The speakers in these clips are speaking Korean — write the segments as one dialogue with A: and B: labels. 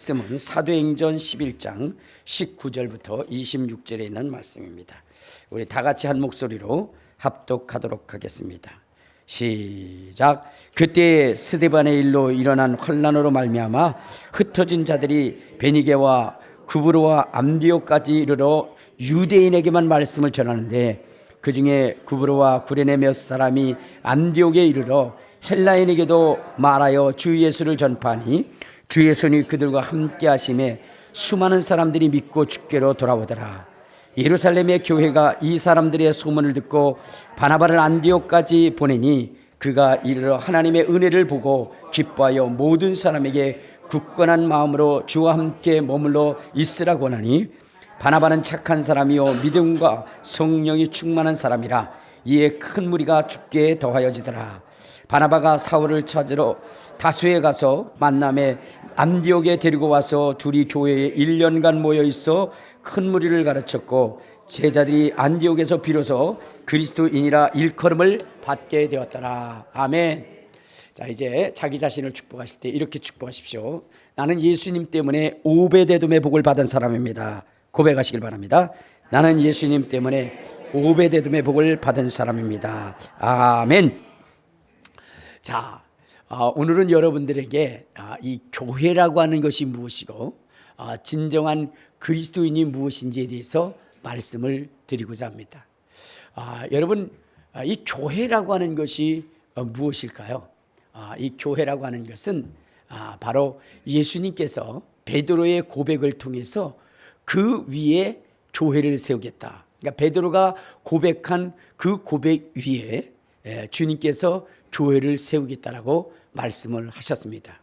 A: 말씀은 사도행전 11장 19절부터 26절에 있는 말씀입니다. 우리 다 같이 한 목소리로 합독하도록 하겠습니다. 시작. 그때 스데반의 일로 일어난 환난으로 말미암아 흩어진 자들이 베니게와 구브로와 암디오까지 이르러 유대인에게만 말씀을 전하는데 그 중에 구브로와 구레네 몇 사람이 암디옥에 이르러 헬라인에게도 말하여 주 예수를 전파하니 주의 손이 그들과 함께 하심에 수많은 사람들이 믿고 주께로 돌아오더라. 예루살렘의 교회가 이 사람들의 소문을 듣고 바나바를 안디옥까지 보내니 그가 이르러 하나님의 은혜를 보고 기뻐하여 모든 사람에게 굳건한 마음으로 주와 함께 머물러 있으라고 하니 바나바는 착한 사람이요 믿음과 성령이 충만한 사람이라. 이에 큰 무리가 주께 더하여지더라. 바나바가 사울을 찾으러 다수에 가서 만남에 안디옥에 데리고 와서 둘이 교회에 1년간 모여 있어 큰 무리를 가르쳤고 제자들이 안디옥에서 비로소 그리스도인이라 일컬음을 받게 되었더라. 아멘. 자, 이제 자기 자신을 축복하실 때 이렇게 축복하십시오. 나는 예수님 때문에 오베데돔의 복을 받은 사람입니다. 고백하시길 바랍니다. 나는 예수님 때문에 오베데돔의 복을 받은 사람입니다. 아멘. 자, 오늘은 여러분들에게 이 교회라고 하는 것이 무엇이고 진정한 그리스도인이 무엇인지에 대해서 말씀을 드리고자 합니다. 여러분, 이 교회라고 하는 것이 무엇일까요? 이 교회라고 하는 것은 바로 예수님께서 베드로의 고백을 통해서 그 위에 교회를 세우겠다. 그러니까 베드로가 고백한 그 고백 위에 주님께서 교회를 세우겠다라고 말씀을 하셨습니다.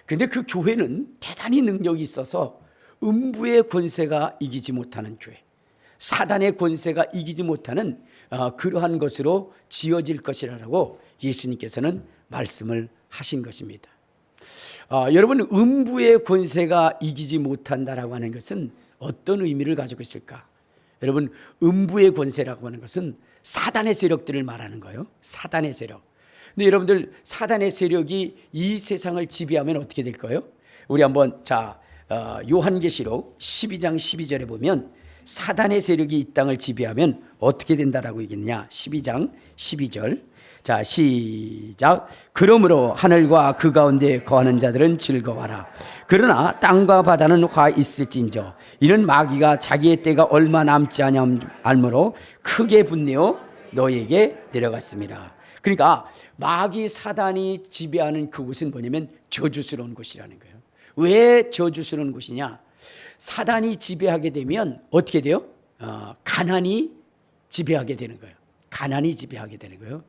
A: 그런데 그 교회는 대단히 능력이 있어서 음부의 권세가 이기지 못하는 교회, 사단의 권세가 이기지 못하는 그러한 것으로 지어질 것이라고 예수님께서는 말씀을 하신 것입니다. 여러분, 음부의 권세가 이기지 못한다라고 하는 것은 어떤 의미를 가지고 있을까? 여러분, 음부의 권세라고 하는 것은 사단의 세력들을 말하는 거예요. 사단의 세력. 근데 여러분들, 사단의 세력이 이 세상을 지배하면 어떻게 될까요? 우리 한번 요한계시록 12장 12절에 보면 사단의 세력이 이 땅을 지배하면 어떻게 된다라고 얘기했냐? 12장 12절. 자, 시작. 그러므로 하늘과 그 가운데 거하는 자들은 즐거워하라. 그러나 땅과 바다는 화 있을진저 이는 마귀가 자기의 때가 얼마 남지 아니함 알므로 크게 분내어 너희에게 내려갔습니다. 그러니까 마귀 사단이 지배하는 그곳은 뭐냐면 저주스러운 곳이라는 거예요. 왜 저주스러운 곳이냐? 사단이 지배하게 되면 어떻게 돼요? 가난이 지배하게 되는 거예요. 가난이 지배하게 되는 거예요.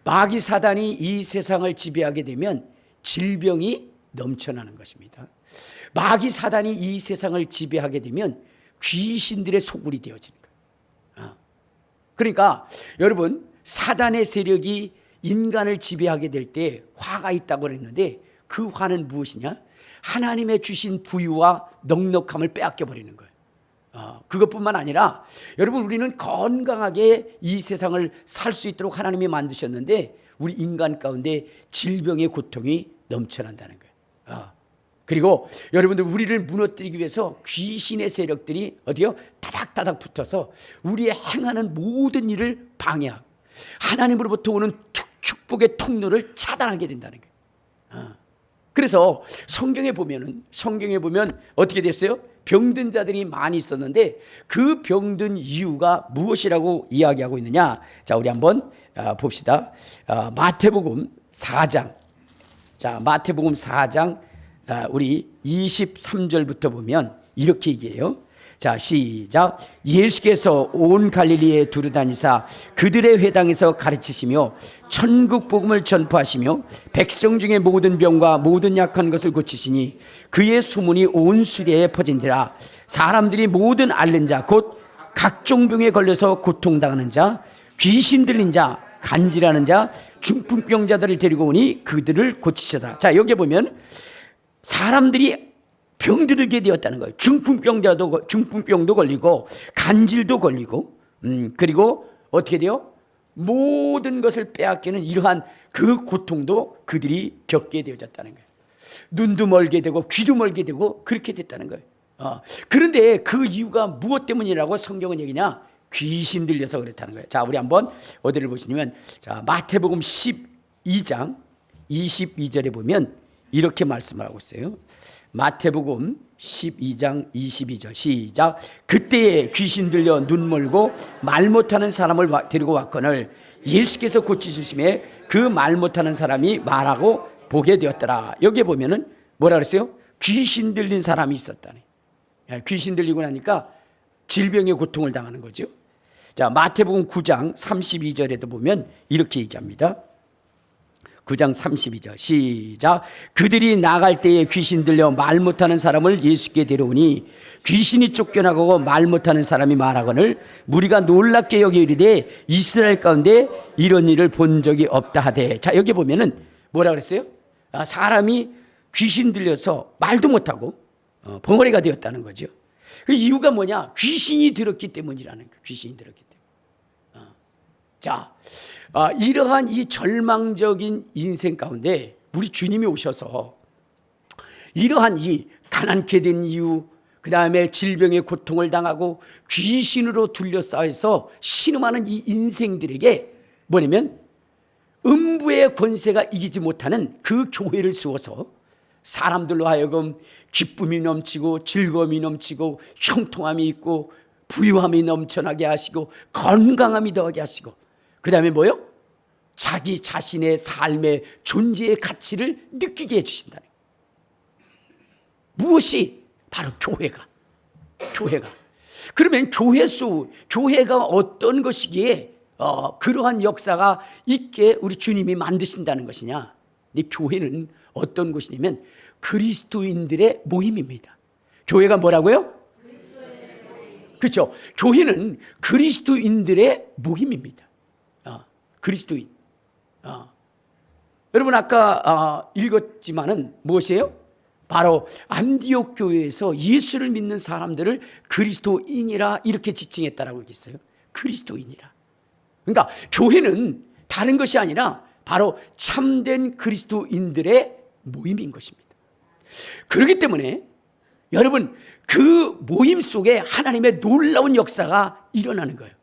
A: 마귀 사단이 이 세상을 지배하게 되면 질병이 넘쳐나는 것입니다. 마귀 사단이 이 세상을 지배하게 되면 귀신들의 소굴이 되어지는 거예요. 그러니까 여러분, 사단의 세력이 인간을 지배하게 될 때 화가 있다고 그랬는데 그 화는 무엇이냐? 하나님의 주신 부유와 넉넉함을 빼앗겨 버리는 거예요. 그것뿐만 아니라 여러분, 우리는 건강하게 이 세상을 살 수 있도록 하나님이 만드셨는데 우리 인간 가운데 질병의 고통이 넘쳐난다는 거예요. 그리고 여러분들, 우리를 무너뜨리기 위해서 귀신의 세력들이 어디요? 다닥다닥 붙어서 우리의 행하는 모든 일을 방해하고 하나님으로부터 오는 축복의 통로를 차단하게 된다는 거예요. 그래서 성경에 보면 어떻게 됐어요? 병든 자들이 많이 있었는데 그 병든 이유가 무엇이라고 이야기하고 있느냐? 자, 우리 한번 봅시다. 마태복음 4장. 자, 마태복음 4장 우리 23절부터 보면 이렇게 얘기해요. 자, 시작. 예수께서 온 갈릴리에 두루다니사 그들의 회당에서 가르치시며 천국 복음을 전파하시며 백성 중에 모든 병과 모든 약한 것을 고치시니 그의 소문이 온 수레에 퍼진지라. 사람들이 모든 앓는 자 곧 각종 병에 걸려서 고통당하는 자, 귀신 들린 자, 간질하는 자, 중풍병자들을 데리고 오니 그들을 고치시더라. 자, 여기 보면 사람들이 병들게 되었다는 거예요. 중풍병도 걸리고 간질도 걸리고 그리고 어떻게 돼요? 모든 것을 빼앗기는 이러한 그 고통도 그들이 겪게 되어졌다는 거예요. 눈도 멀게 되고 귀도 멀게 되고 그렇게 됐다는 거예요. 그런데 그 이유가 무엇 때문이라고 성경은 얘기냐? 귀신 들려서 그렇다는 거예요. 자, 우리 한번 어디를 보시냐면, 자, 마태복음 12장 22절에 보면 이렇게 말씀을 하고 있어요. 마태복음 12장 22절 시작. 그때에 귀신 들려 눈 멀고 말 못하는 사람을 데리고 왔거늘 예수께서 고치시심에 그 말 못하는 사람이 말하고 보게 되었더라. 여기에 보면은 뭐라 그랬어요? 귀신 들린 사람이 있었다네. 귀신 들리고 나니까 질병의 고통을 당하는 거죠. 자, 마태복음 9장 32절에도 보면 이렇게 얘기합니다. 9장 32절 시작. 그들이 나갈 때에 귀신 들려 말 못하는 사람을 예수께 데려오니 귀신이 쫓겨나가고 말 못하는 사람이 말하거늘 무리가 놀랍게 여기 이르되 이스라엘 가운데 이런 일을 본 적이 없다 하되. 자, 여기 보면은 뭐라 그랬어요? 사람이 귀신 들려서 말도 못하고 벙어리가 되었다는 거죠. 그 이유가 뭐냐? 귀신이 들었기 때문이라는 거예요. 귀신이 들었기 때문에. 자, 이러한 이 절망적인 인생 가운데 우리 주님이 오셔서 이러한 이 가난케 된 이유, 그 다음에 질병의 고통을 당하고 귀신으로 둘러싸여서 신음하는 이 인생들에게 뭐냐면 음부의 권세가 이기지 못하는 그 교회를 세워서 사람들로 하여금 기쁨이 넘치고 즐거움이 넘치고 형통함이 있고 부유함이 넘쳐나게 하시고 건강함이 더하게 하시고, 그 다음에 뭐요? 자기 자신의 삶의 존재의 가치를 느끼게 해주신다는. 무엇이? 바로 교회가. 그러면 교회가 어떤 것이기에 그러한 역사가 있게 우리 주님이 만드신다는 것이냐? 이 교회는 어떤 곳이냐면 그리스도인들의 모임입니다. 교회가 뭐라고요? 그렇죠. 교회는 그리스도인들의 모임입니다. 그리스도인. 여러분 아까 읽었지만은 무엇이에요? 바로 안디옥 교회에서 예수를 믿는 사람들을 그리스도인이라 이렇게 지칭했다라고 얘기했어요. 그리스도인이라. 그러니까 교회는 다른 것이 아니라 바로 참된 그리스도인들의 모임인 것입니다. 그렇기 때문에 여러분 그 모임 속에 하나님의 놀라운 역사가 일어나는 거예요.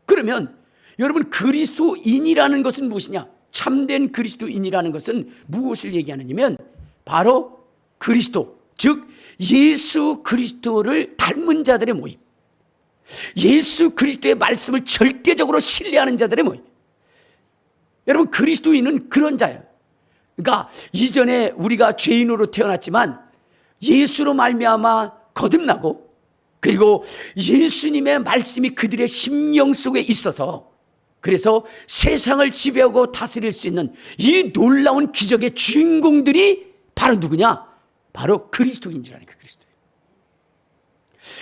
A: 그러면 여러분 그리스도인이라는 것은 무엇이냐? 참된 그리스도인이라는 것은 무엇을 얘기하느냐면 바로 그리스도, 즉 예수 그리스도를 닮은 자들의 모임, 예수 그리스도의 말씀을 절대적으로 신뢰하는 자들의 모임. 여러분 그리스도인은 그런 자예요. 그러니까 이전에 우리가 죄인으로 태어났지만 예수로 말미암아 거듭나고, 그리고 예수님의 말씀이 그들의 심령 속에 있어서 그래서 세상을 지배하고 다스릴 수 있는 이 놀라운 기적의 주인공들이 바로 누구냐? 바로 그리스도인이라는 거예요.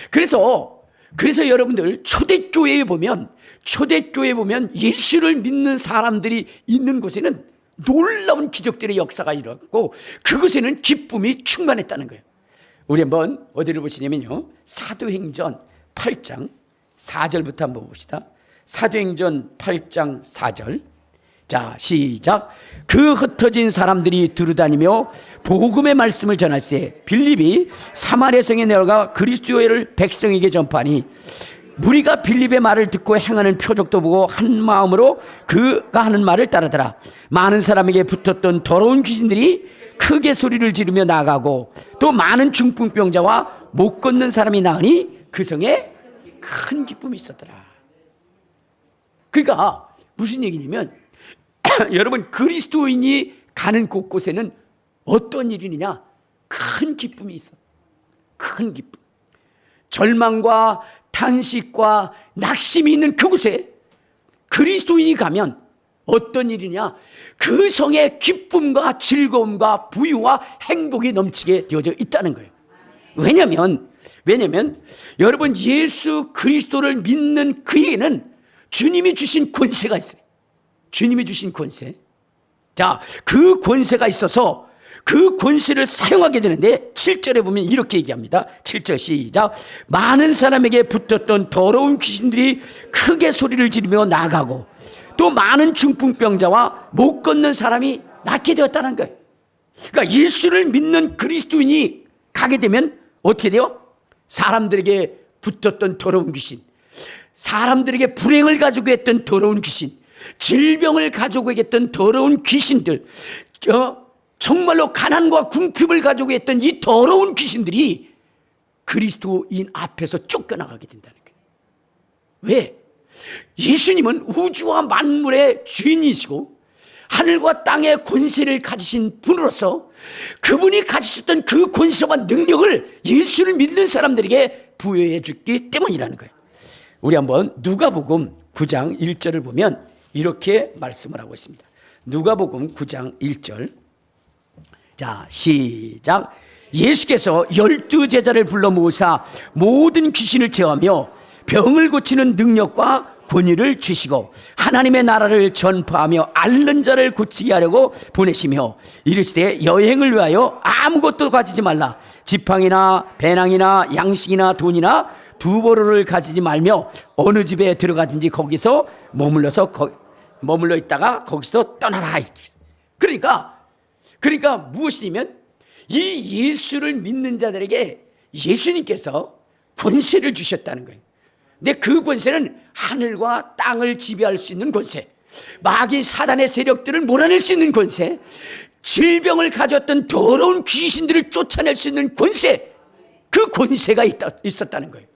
A: 그래서 여러분들 초대교회에 보면 예수를 믿는 사람들이 있는 곳에는 놀라운 기적들의 역사가 일어났고 그곳에는 기쁨이 충만했다는 거예요. 우리 한번 어디를 보시냐면요, 사도행전 8장 4절부터 한번 봅시다. 사도행전 8장 4절. 자, 시작. 그 흩어진 사람들이 두루다니며 복음의 말씀을 전할세 빌립이 사마리아 성에 내려가 그리스도를 백성에게 전파하니 무리가 빌립의 말을 듣고 행하는 표적도 보고 한 마음으로 그가 하는 말을 따르더라. 많은 사람에게 붙었던 더러운 귀신들이 크게 소리를 지르며 나가고 또 많은 중풍병자와 못 걷는 사람이 나으니 그 성에 큰 기쁨이 있었더라. 그러니까 무슨 얘기냐면 여러분 그리스도인이 가는 곳곳에는 어떤 일이냐? 큰 기쁨이 있어. 큰 기쁨. 절망과 탄식과 낙심이 있는 그곳에 그리스도인이 가면 어떤 일이냐? 그 성에 기쁨과 즐거움과 부유와 행복이 넘치게 되어져 있다는 거예요. 왜냐하면 여러분 예수 그리스도를 믿는 그에게는 주님이 주신 권세가 있어요. 주님이 주신 권세. 자, 그 권세가 있어서 그 권세를 사용하게 되는데 7절에 보면 이렇게 얘기합니다. 7절 시작. 많은 사람에게 붙었던 더러운 귀신들이 크게 소리를 지르며 나가고 또 많은 중풍병자와 못 걷는 사람이 낫게 되었다는 거예요. 그러니까 예수를 믿는 그리스도인이 가게 되면 어떻게 돼요? 사람들에게 붙었던 더러운 귀신, 사람들에게 불행을 가지고 했던 더러운 귀신, 질병을 가지고 했던 더러운 귀신들, 정말로 가난과 궁핍을 가지고 했던 이 더러운 귀신들이 그리스도인 앞에서 쫓겨나가게 된다는 거예요. 왜? 예수님은 우주와 만물의 주인이시고 하늘과 땅의 권세를 가지신 분으로서 그분이 가지셨던 그 권세와 능력을 예수를 믿는 사람들에게 부여해 주기 때문이라는 거예요. 우리 한번 누가복음 9장 1절을 보면 이렇게 말씀을 하고 있습니다. 누가복음 9장 1절. 자, 시작. 예수께서 12제자를 불러 모으사 모든 귀신을 제어하며 병을 고치는 능력과 권위를 주시고 하나님의 나라를 전파하며 앓는 자를 고치게 하려고 보내시며 이르시되 여행을 위하여 아무것도 가지지 말라. 지팡이나 배낭이나 양식이나 돈이나 두보로를 가지지 말며 어느 집에 들어가든지 거기서 머물러 있다가 거기서 떠나라. 그러니까 무엇이냐면 이 예수를 믿는 자들에게 예수님께서 권세를 주셨다는 거예요. 근데 그 권세는 하늘과 땅을 지배할 수 있는 권세, 마귀 사단의 세력들을 몰아낼 수 있는 권세, 질병을 가졌던 더러운 귀신들을 쫓아낼 수 있는 권세, 그 권세가 있었다는 거예요.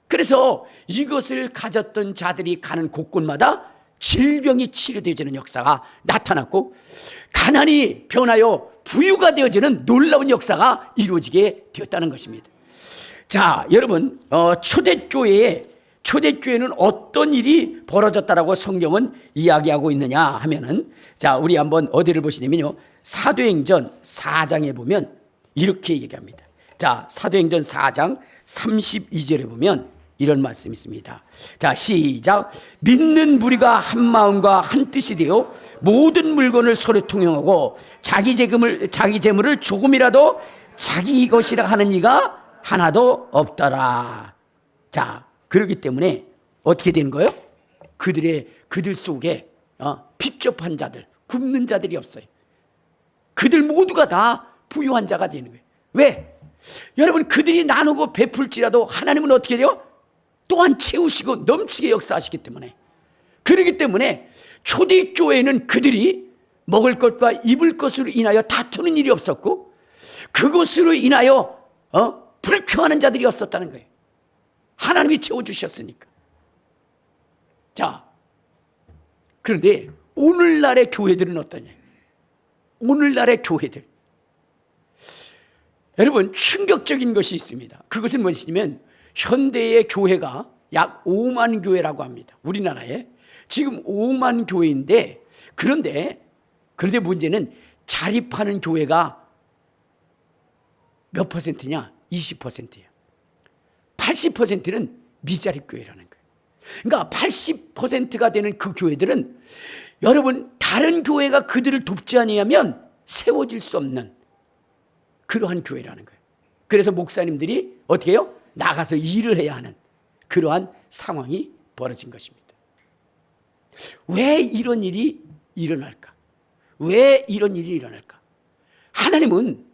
A: 그래서 이것을 가졌던 자들이 가는 곳곳마다 질병이 치료되어지는 역사가 나타났고 가난이 변하여 부유가 되어지는 놀라운 역사가 이루어지게 되었다는 것입니다. 자, 여러분, 초대교회는 어떤 일이 벌어졌다라고 성경은 이야기하고 있느냐 하면은, 자, 우리 한번 어디를 보시냐면요, 사도행전 4장에 보면 이렇게 얘기합니다. 자, 사도행전 4장 32절에 보면 이런 말씀이 있습니다. 자, 시작. 믿는 무리가 한 마음과 한 뜻이 되어 모든 물건을 서로 통용하고 자기 재물을 조금이라도 자기 것이라 하는 이가 하나도 없더라. 자, 그렇기 때문에 어떻게 되는 거예요? 그들 속에 핍접한 자들, 굶는 자들이 없어요. 그들 모두가 다 부유한 자가 되는 거예요. 왜? 여러분, 그들이 나누고 베풀지라도 하나님은 어떻게 돼요? 또한 채우시고 넘치게 역사하시기 때문에, 그렇기 때문에 초대교회는 그들이 먹을 것과 입을 것으로 인하여 다투는 일이 없었고 그것으로 인하여 불평하는 자들이 없었다는 거예요. 하나님이 채워주셨으니까. 자, 그런데 오늘날의 교회들은 어떠냐? 오늘날의 교회들, 여러분, 충격적인 것이 있습니다. 그것은 무엇이냐면 현대의 교회가 약 5만 교회라고 합니다. 우리나라에 지금 5만 교회인데, 그런데 문제는 자립하는 교회가 몇 퍼센트냐? 20%예요. 80%는 미자립 교회라는 거예요. 그러니까 80%가 되는 그 교회들은, 여러분, 다른 교회가 그들을 돕지 아니하면 세워질 수 없는 그러한 교회라는 거예요. 그래서 목사님들이 어떻게 해요? 나가서 일을 해야 하는 그러한 상황이 벌어진 것입니다. 왜 이런 일이 일어날까? 왜 이런 일이 일어날까? 하나님은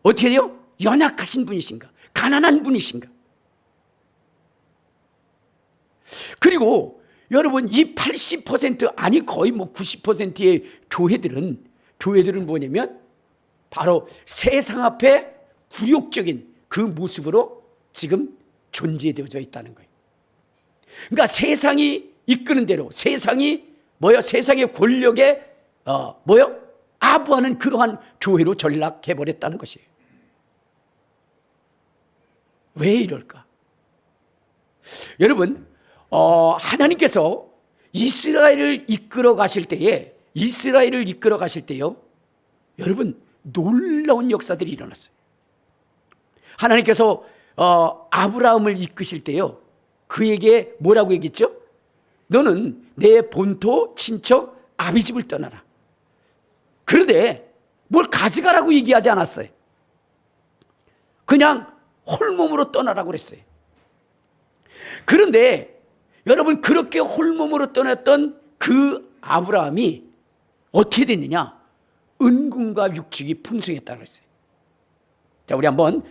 A: 어떻게 돼요? 연약하신 분이신가? 가난한 분이신가? 그리고 여러분, 이 80% 아니 거의 90%의 교회들은 뭐냐면 바로 세상 앞에 굴욕적인 그 모습으로 지금 존재되어져 있다는 거예요. 그러니까 세상이 이끄는 대로, 세상의 권력에 아부하는 그러한 교회로 전락해버렸다는 것이에요. 왜 이럴까? 여러분, 하나님께서 이스라엘을 이끌어 가실 때요, 여러분, 놀라운 역사들이 일어났어요. 하나님께서 아브라함을 이끄실 때요, 그에게 뭐라고 얘기했죠? 너는 내 본토 친척 아비집을 떠나라. 그런데 뭘 가져가라고 얘기하지 않았어요. 그냥 홀몸으로 떠나라고 그랬어요. 그런데 여러분, 그렇게 홀몸으로 떠났던 그 아브라함이 어떻게 됐느냐? 은근과 육축이 풍성했다 그랬어요. 자, 우리 한번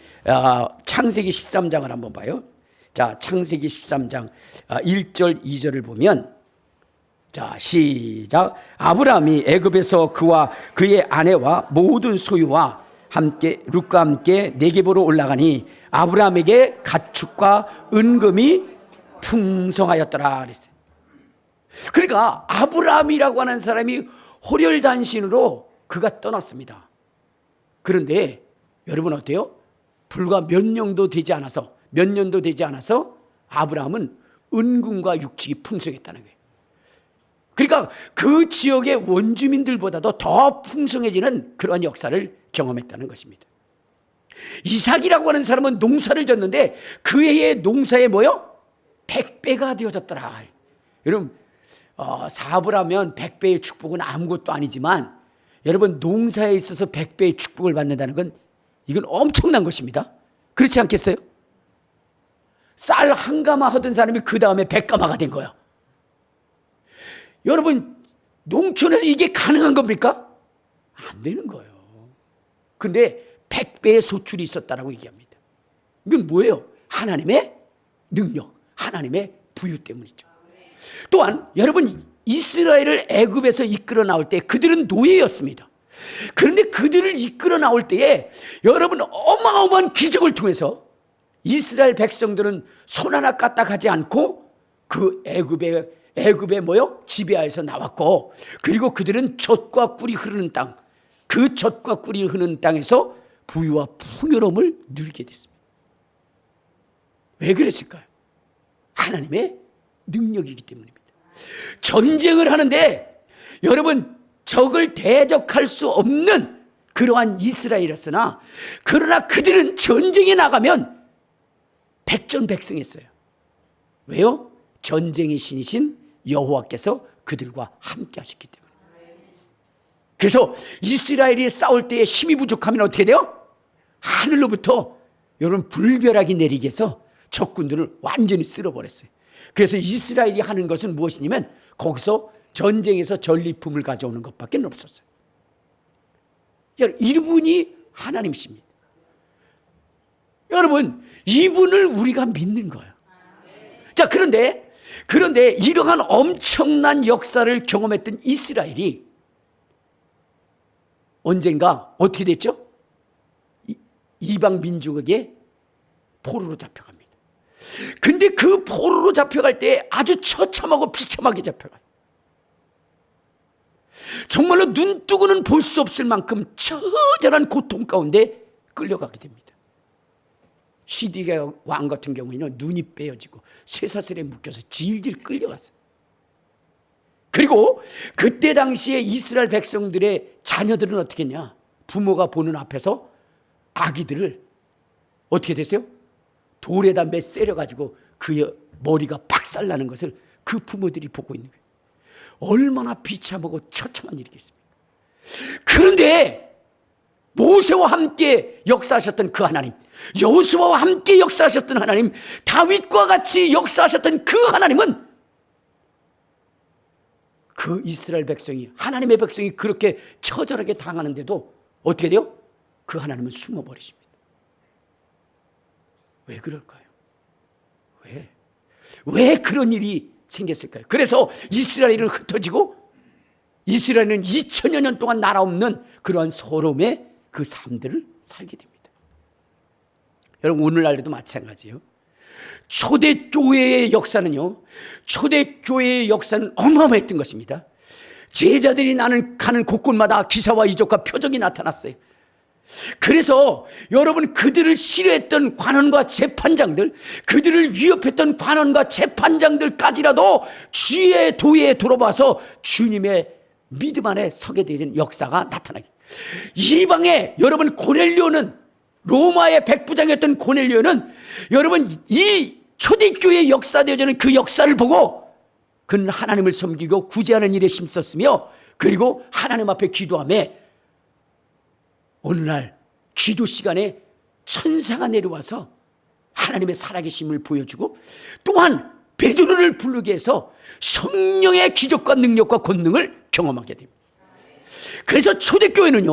A: 창세기 13장을 한번 봐요. 자, 창세기 13장 1절 2절을 보면, 자, 시작. 아브라함이 애굽에서 그와 그의 아내와 모든 소유와 함께 룻과 함께 네겝으로 올라가니 아브라함에게 가축과 은금이 풍성하였더라 그랬어요. 그러니까 아브라함이라고 하는 사람이 호렬단신으로 그가 떠났습니다. 그런데 여러분 어때요? 불과 몇 년도 되지 않아서 아브라함은 은근과 육축이 풍성했다는 거예요. 그러니까 그 지역의 원주민들보다도 더 풍성해지는 그런 역사를 경험했다는 것입니다. 이삭이라고 하는 사람은 농사를 졌는데 그 해의 농사에 뭐요? 100배가 되어졌더라. 여러분, 사업을 하면 100배의 축복은 아무것도 아니지만, 여러분, 농사에 있어서 100배의 축복을 받는다는 건 이건 엄청난 것입니다. 그렇지 않겠어요? 쌀 한 가마 하던 사람이 그 다음에 100가마가 된 거야. 여러분, 농촌에서 이게 가능한 겁니까? 안 되는 거예요. 근데 100배의 소출이 있었다라고 얘기합니다. 이건 뭐예요? 하나님의 능력, 하나님의 부유 때문이죠. 또한 여러분, 이스라엘을 애굽에서 이끌어 나올 때 그들은 노예였습니다. 그런데 그들을 이끌어 나올 때에 여러분, 어마어마한 기적을 통해서 이스라엘 백성들은 손 하나 까딱하지 않고 그 애굽의 뭐요? 지배하에서 나왔고, 그리고 그들은 젖과 꿀이 흐르는 땅, 그 젖과 꿀이 흐르는 땅에서 부유와 풍요로움을 누리게 됐습니다. 왜 그랬을까요? 하나님의 능력이기 때문입니다. 전쟁을 하는데 여러분, 적을 대적할 수 없는 그러한 이스라엘이었으나, 그러나 그들은 전쟁에 나가면 백전백승했어요. 왜요? 전쟁의 신이신 여호와께서 그들과 함께 하셨기 때문에. 그래서 이스라엘이 싸울 때에 힘이 부족하면 어떻게 돼요? 하늘로부터 여러분 불벼락이 내리게 해서 적군들을 완전히 쓸어버렸어요. 그래서 이스라엘이 하는 것은 무엇이냐면 거기서 전쟁에서 전리품을 가져오는 것밖에 없었어요. 여러분, 이분이 하나님이십니다. 여러분, 이분을 우리가 믿는 거예요. 자, 그런데 이러한 엄청난 역사를 경험했던 이스라엘이 언젠가 어떻게 됐죠? 이방 민족에게 포로로 잡혀갑니다. 근데 그 포로로 잡혀갈 때 아주 처참하고 비참하게 잡혀가요. 정말로 눈뜨고는 볼 수 없을 만큼 처절한 고통 가운데 끌려가게 됩니다. 시디게 왕 같은 경우에는 눈이 빼어지고 쇠사슬에 묶여서 질질 끌려갔어요. 그리고 그때 당시에 이스라엘 백성들의 자녀들은 어떻게 했냐? 부모가 보는 앞에서 아기들을 어떻게 됐어요? 돌에다 매세려가지고 그의 머리가 박살나는 것을 그 부모들이 보고 있는 거예요. 얼마나 비참하고 처참한 일이겠습니까? 그런데 모세와 함께 역사하셨던 그 하나님, 여호수아와 함께 역사하셨던 하나님, 다윗과 같이 역사하셨던 그 하나님은 그 이스라엘 백성이, 하나님의 백성이 그렇게 처절하게 당하는데도 어떻게 돼요? 그 하나님은 숨어버리십니다. 왜 그럴까요? 왜 그런 일이 생겼을까요? 그래서 이스라엘은 흩어지고 이스라엘은 2000여 년 동안 나라 없는 그러한 서러움의 그 삶들을 살게 됩니다. 여러분, 오늘날에도 마찬가지예요. 초대교회의 역사는요, 초대교회의 역사는 어마어마했던 것입니다. 제자들이 가는 곳곳마다 기사와 이적과 표적이 나타났어요. 그래서 여러분, 그들을 싫어했던 관원과 재판장들, 그들을 위협했던 관원과 재판장들까지라도 주의 도에 돌아와서 주님의 믿음 안에 서게 되는 역사가 나타나게. 이방에 여러분, 고넬료는, 로마의 백부장이었던 고넬료는 여러분, 이 초대교회의 역사되어지는 그 역사를 보고 그는 하나님을 섬기고 구제하는 일에 힘썼으며, 그리고 하나님 앞에 기도하며 어느 날 기도 시간에 천사가 내려와서 하나님의 살아계심을 보여주고, 또한 베드로를 부르게 해서 성령의 기적과 능력과 권능을 경험하게 됩니다. 그래서 초대교회는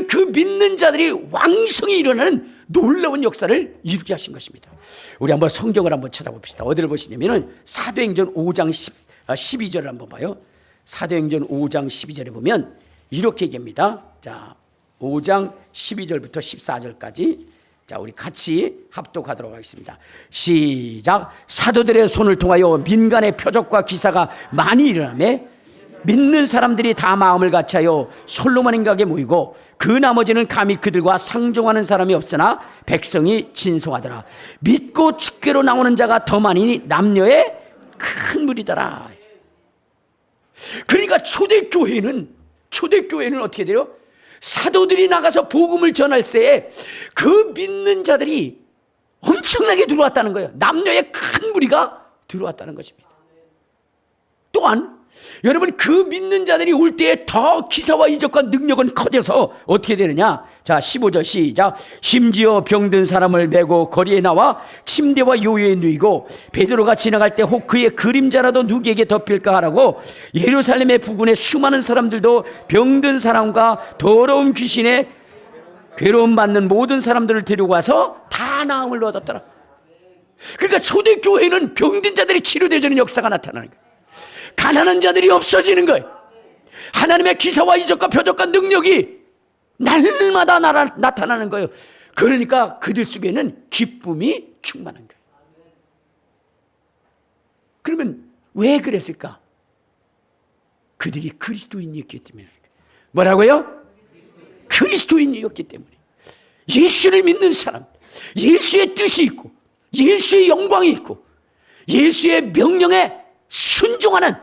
A: 그 믿는 자들이 왕성히 일어나는 놀라운 역사를 이루게 하신 것입니다. 우리 한번 성경을 한번 찾아봅시다. 어디를 보시냐면은 사도행전 5장 12절을 한번 봐요. 사도행전 5장 12절에 보면 이렇게 얘기합니다. 자, 5장 12절부터 14절까지 자, 우리 같이 합독하도록 하겠습니다. 시작. 사도들의 손을 통하여 민간의 표적과 기사가 많이 일어나매 믿는 사람들이 다 마음을 같이하여 솔로몬 인각에 모이고 그 나머지는 감히 그들과 상종하는 사람이 없으나 백성이 진송하더라. 믿고 축계로 나오는 자가 더 많으니 남녀의 큰 무리더라. 그러니까 초대교회는 어떻게 돼요? 사도들이 나가서 복음을 전할 때에 그 믿는 자들이 엄청나게 들어왔다는 거예요. 남녀의 큰 무리가 들어왔다는 것입니다. 또한 여러분, 그 믿는 자들이 올 때에 더 기사와 이적과 능력은 커져서 어떻게 되느냐? 자, 15절 시작. 심지어 병든 사람을 메고 거리에 나와 침대와 요요에 누이고 베드로가 지나갈 때 혹 그의 그림자라도 누구에게 덮일까 하라고 예루살렘의 부근에 수많은 사람들도 병든 사람과 더러운 귀신에 괴로움 받는 모든 사람들을 데리고 와서 다 나음을 얻었더라. 그러니까 초대교회는 병든 자들이 치료되는 역사가 나타나는 거예요. 가난한 자들이 없어지는 거예요. 하나님의 기사와 이적과 표적과 능력이 날마다 나타나는 거예요. 그러니까 그들 속에는 기쁨이 충만한 거예요. 그러면 왜 그랬을까? 그들이 그리스도인이었기 때문에. 뭐라고요? 그리스도인이었기 때문에. 예수를 믿는 사람, 예수의 뜻이 있고 예수의 영광이 있고 예수의 명령에 순종하는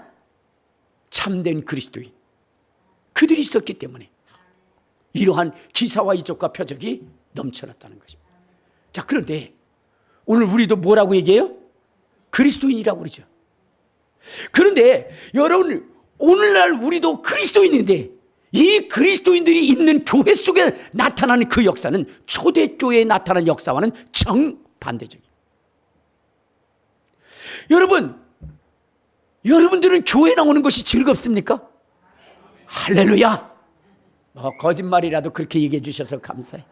A: 참된 그리스도인, 그들이 있었기 때문에 이러한 기사와 이적과 표적이 넘쳐났다는 것입니다. 자, 그런데 오늘 우리도 뭐라고 얘기해요? 그리스도인이라고 그러죠. 그런데 여러분, 오늘날 우리도 그리스도인인데 이 그리스도인들이 있는 교회 속에 나타나는 그 역사는 초대교회에 나타난 역사와는 정반대적입니다. 여러분들은 교회 나오는 것이 즐겁습니까? 할렐루야. 거짓말이라도 그렇게 얘기해 주셔서 감사해.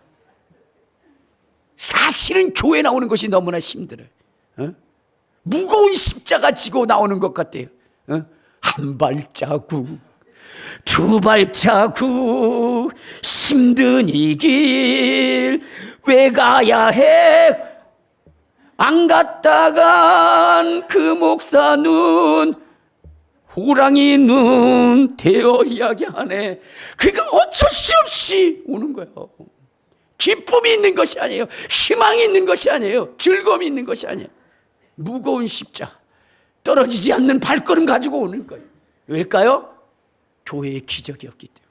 A: 사실은 교회 나오는 것이 너무나 힘들어요. 무거운 십자가 지고 나오는 것 같아요. 한 발자국, 두 발자국, 힘든 이 길 왜 가야 해? 안 갔다간 그 목사 눈 호랑이 눈 되어 이야기하네. 그러니까 어쩔 수 없이 오는 거예요. 기쁨이 있는 것이 아니에요. 희망이 있는 것이 아니에요. 즐거움이 있는 것이 아니에요. 무거운 십자, 떨어지지 않는 발걸음 가지고 오는 거예요. 왜일까요? 교회의 기적이 없기 때문에.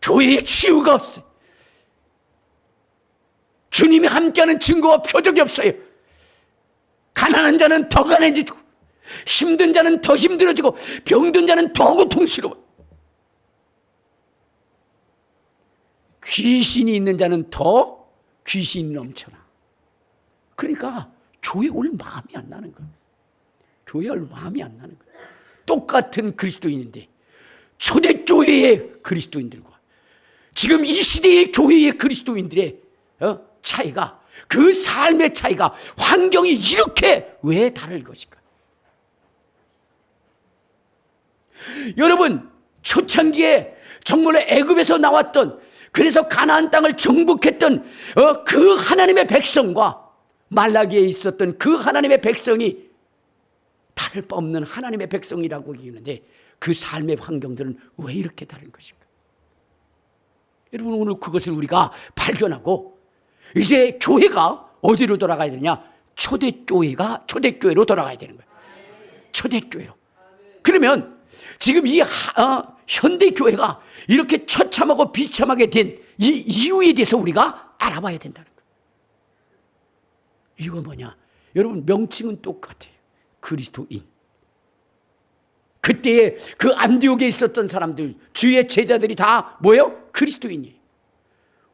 A: 교회의 치유가 없어요. 주님이 함께하는 증거와 표적이 없어요. 가난한 자는 더 가난해지고 힘든 자는 더 힘들어지고 병든 자는 더 고통스러워. 귀신이 있는 자는 더 귀신이 넘쳐나. 그러니까 교회 올 마음이 안 나는 거예요. 교회 올 마음이 안 나는 거예요. 똑같은 그리스도인인데 초대교회의 그리스도인들과 지금 이 시대의 교회의 그리스도인들의 차이가, 그 삶의 차이가, 환경이 이렇게 왜 다를 것일까? 여러분, 초창기에 정말로 애굽에서 나왔던, 그래서 가나안 땅을 정복했던 그 하나님의 백성과 말라기에 있었던 그 하나님의 백성이 다를 바 없는 하나님의 백성이라고 얘기하는데 그 삶의 환경들은 왜 이렇게 다른 것일까? 여러분, 오늘 그것을 우리가 발견하고 이제 교회가 어디로 돌아가야 되냐? 초대교회로 돌아가야 되는 거예요. 초대교회로. 그러면 지금 이 현대교회가 이렇게 처참하고 비참하게 된 이 이유에 대해서 우리가 알아봐야 된다는 거예요. 이유가 뭐냐? 여러분, 명칭은 똑같아요. 그리스도인. 그때에 그 안디옥에 있었던 사람들, 주의 제자들이 다 뭐예요? 그리스도인이에요.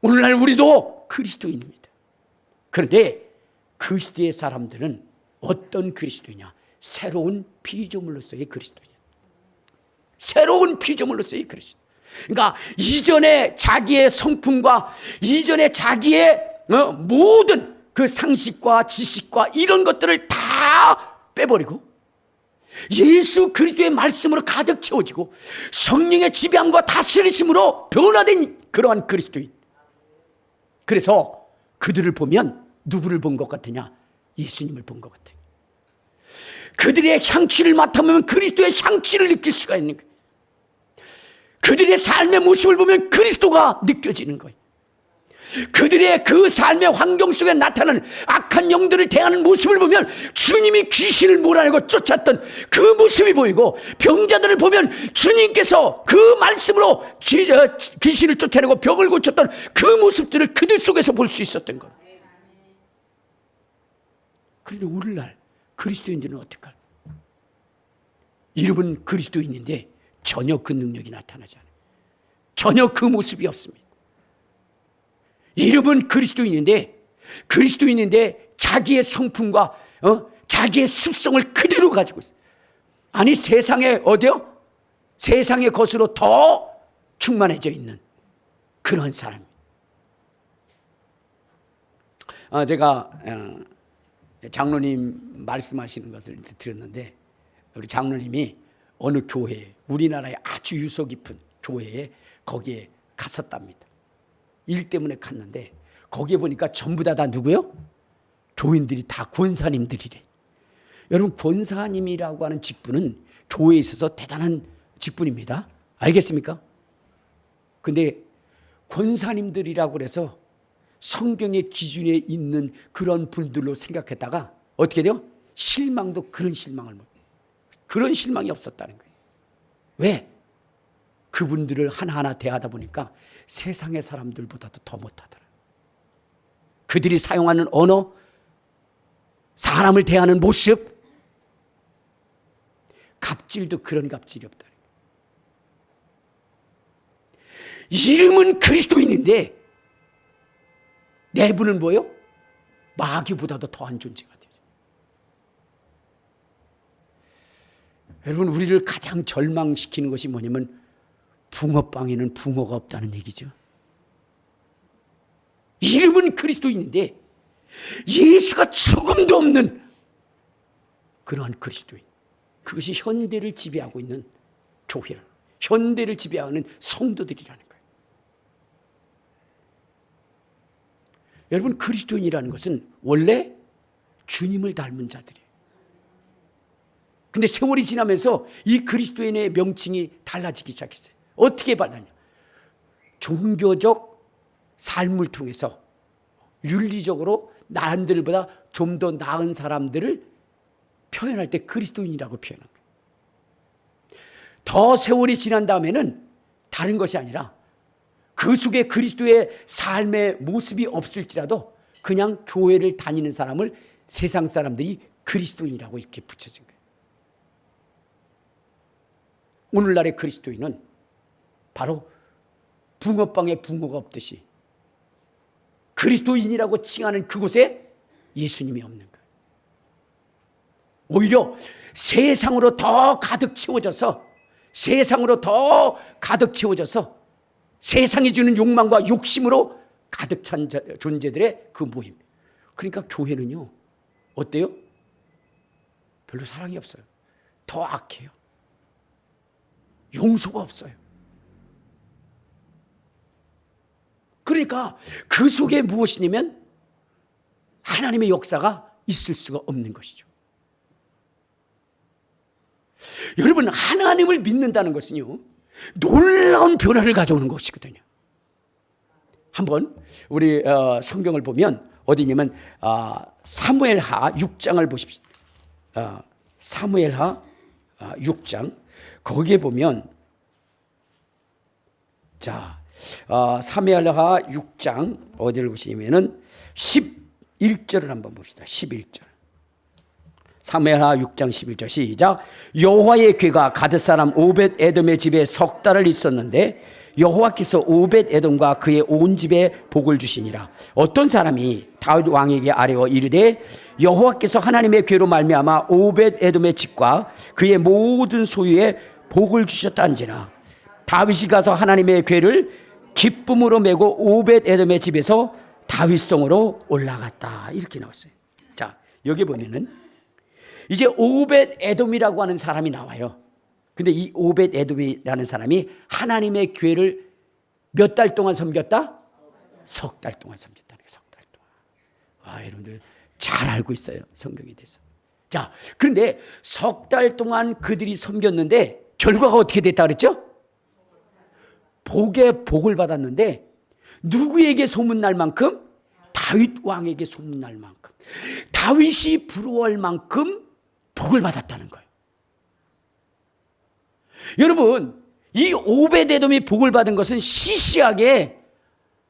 A: 오늘날 우리도 그리스도인입니다. 그런데 그 시대의 사람들은 어떤 그리스도이냐? 새로운 피조물로서의 그리스도이냐. 새로운 피조물로서의 그리스도. 그러니까 이전에 자기의 성품과 이전에 자기의 모든 그 상식과 지식과 이런 것들을 다 빼버리고 예수 그리스도의 말씀으로 가득 채워지고 성령의 지배함과 다스리심으로 변화된 그러한 그리스도인. 그래서 그들을 보면 누구를 본 것 같으냐? 예수님을 본 것 같아요. 그들의 향취를 맡아보면 그리스도의 향취를 느낄 수가 있는 거예요. 그들의 삶의 모습을 보면 그리스도가 느껴지는 거예요. 그들의 그 삶의 환경 속에 나타나는 악한 영들을 대하는 모습을 보면 주님이 귀신을 몰아내고 쫓았던 그 모습이 보이고, 병자들을 보면 주님께서 그 말씀으로 귀신을 쫓아내고 병을 고쳤던 그 모습들을 그들 속에서 볼 수 있었던 것. 그런데 오늘날 그리스도인들은 어떡할? 이름은 그리스도인인데 전혀 그 능력이 나타나지 않아요. 전혀 그 모습이 없습니다. 이름은 그리스도인인데 자기의 성품과 자기의 습성을 그대로 가지고 있어요. 아니, 세상에 어디요? 세상의 것으로 더 충만해져 있는 그런 사람입니다. 제가 장로님 말씀하시는 것을 들었는데, 우리 장로님이 어느 교회, 우리나라의 아주 유서 깊은 교회에 거기에 갔었답니다. 일 때문에 갔는데 거기에 보니까 전부 다 누구요? 교인들이 다 권사님들이래. 여러분, 권사님이라고 하는 직분은 교회에 있어서 대단한 직분입니다. 알겠습니까? 근데 권사님들이라고 그래서 성경의 기준에 있는 그런 분들로 생각했다가 어떻게 돼요? 실망도 그런 실망이 없었다는 거예요. 왜? 그분들을 하나하나 대하다 보니까 세상의 사람들보다도 더 못하더라. 그들이 사용하는 언어, 사람을 대하는 모습, 갑질도 그런 갑질이 없다. 이름은 그리스도인인데 내부는 뭐예요? 마귀보다도 더한 존재가 되죠. 여러분, 우리를 가장 절망시키는 것이 뭐냐면 붕어빵에는 붕어가 없다는 얘기죠. 이름은 그리스도인인데 예수가 조금도 없는 그러한 그리스도인. 그것이 현대를 지배하고 있는 교회, 현대를 지배하는 성도들이라는 거예요. 여러분, 그리스도인이라는 것은 원래 주님을 닮은 자들이에요. 근데 세월이 지나면서 이 그리스도인의 명칭이 달라지기 시작했어요. 어떻게 받았냐? 종교적 삶을 통해서 윤리적으로 남들보다 좀 더 나은 사람들을 표현할 때 그리스도인이라고 표현한 거예요. 더 세월이 지난 다음에는 다른 것이 아니라 그 속에 그리스도의 삶의 모습이 없을지라도 그냥 교회를 다니는 사람을 세상 사람들이 그리스도인이라고 이렇게 붙여진 거예요. 오늘날의 그리스도인은 바로 붕어빵에 붕어가 없듯이 그리스도인이라고 칭하는 그곳에 예수님이 없는 거예요. 오히려 세상으로 더 가득 채워져서 세상이 주는 욕망과 욕심으로 가득 찬 존재들의 그 모임. 그러니까 교회는요, 어때요? 별로 사랑이 없어요. 더 악해요. 용서가 없어요. 그러니까 그 속에 무엇이냐면 하나님의 역사가 있을 수가 없는 것이죠. 여러분, 하나님을 믿는다는 것은요, 놀라운 변화를 가져오는 것이거든요. 한번 우리 성경을 보면 어디냐면 사무엘하 6장을 보십시오. 사무엘하 6장 거기에 보면 사무엘하 6장 어디를 보시면은 11절을 한번 봅시다. 11절. 사무엘하 6장 11절 시작. 여호와의 궤가 가드 사람 오벳 에돔의 집에 석 달을 있었는데 여호와께서 오벳 에돔과 그의 온 집에 복을 주시니라. 어떤 사람이 다윗 왕에게 아뢰어 이르되 여호와께서 하나님의 궤로 말미암아 오벳 에돔의 집과 그의 모든 소유에 복을 주셨다는지라. 다윗이 가서 하나님의 궤를 기쁨으로 메고 오벳 에돔의 집에서 다윗성으로 올라갔다. 이렇게 나왔어요. 자, 여기 보면은 이제 오벳 에돔이라고 하는 사람이 나와요. 근데 이 오벳 에돔이라는 사람이 하나님의 궤를 몇 달 동안 섬겼다? 석 달 동안 섬겼다는 거예요. 석 달 동안. 여러분들 잘 알고 있어요, 성경에 대해서. 자, 그런데 석 달 동안 그들이 섬겼는데 결과가 어떻게 됐다 그랬죠? 복에 복을 받았는데 누구에게 소문날 만큼? 다윗 왕에게 소문날 만큼, 다윗이 부러워할 만큼 복을 받았다는 거예요. 여러분, 이 오벳에돔이 복을 받은 것은 시시하게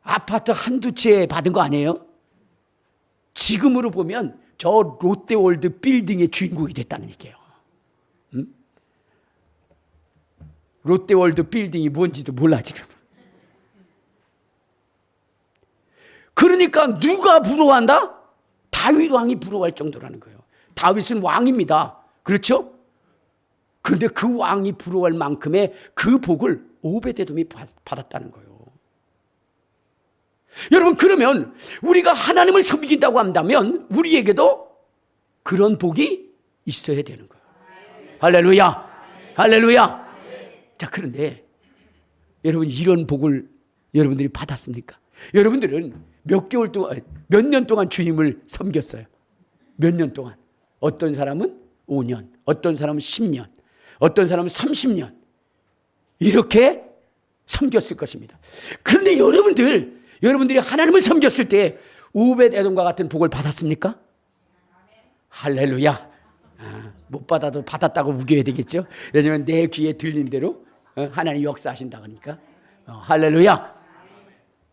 A: 아파트 한두 채 받은 거 아니에요? 지금으로 보면 저 롯데월드 빌딩의 주인공이 됐다는 얘기예요. 롯데월드 빌딩이 뭔지도 몰라 지금. 그러니까 누가 부러워한다? 다윗 왕이 부러워할 정도라는 거예요. 다윗은 왕입니다. 그렇죠? 그런데 그 왕이 부러워할 만큼의 그 복을 오벳에돔이 받았다는 거예요. 여러분, 그러면 우리가 하나님을 섬긴다고 한다면 우리에게도 그런 복이 있어야 되는 거예요. 할렐루야, 할렐루야. 자, 그런데 여러분, 이런 복을 여러분들이 받았습니까? 여러분들은 몇 개월 동안, 몇 년 동안 주님을 섬겼어요. 몇 년 동안. 어떤 사람은 5년, 어떤 사람은 10년, 어떤 사람은 30년 이렇게 섬겼을 것입니다. 그런데 여러분들이 하나님을 섬겼을 때 오벳에돔과 같은 복을 받았습니까? 할렐루야. 못 받아도 받았다고 우겨야 되겠죠. 왜냐하면 내 귀에 들린 대로 하나님 역사하신다 그러니까. 할렐루야.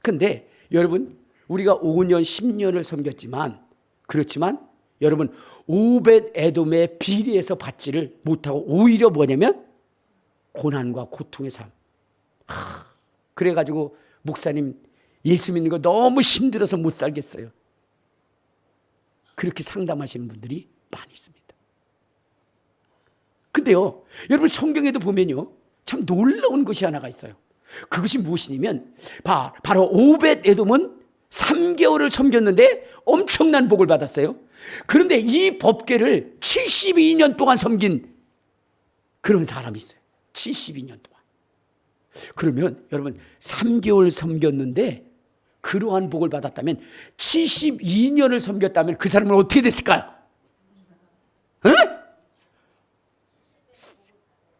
A: 근데 여러분, 우리가 5년 10년을 섬겼지만, 그렇지만 여러분, 오벳에돔의 비리에서 받지를 못하고 오히려 뭐냐면 고난과 고통의 삶. 그래가지고 목사님, 예수 믿는 거 너무 힘들어서 못 살겠어요. 그렇게 상담하시는 분들이 많이 있습니다. 근데요, 여러분, 성경에도 보면요, 참 놀라운 것이 하나가 있어요. 그것이 무엇이냐면 바로 오벳에돔은 3개월을 섬겼는데 엄청난 복을 받았어요. 그런데 이 법궤를 72년 동안 섬긴 그런 사람이 있어요. 72년 동안. 그러면 여러분, 3개월 섬겼는데 그러한 복을 받았다면 72년을 섬겼다면 그 사람은 어떻게 됐을까요? 응?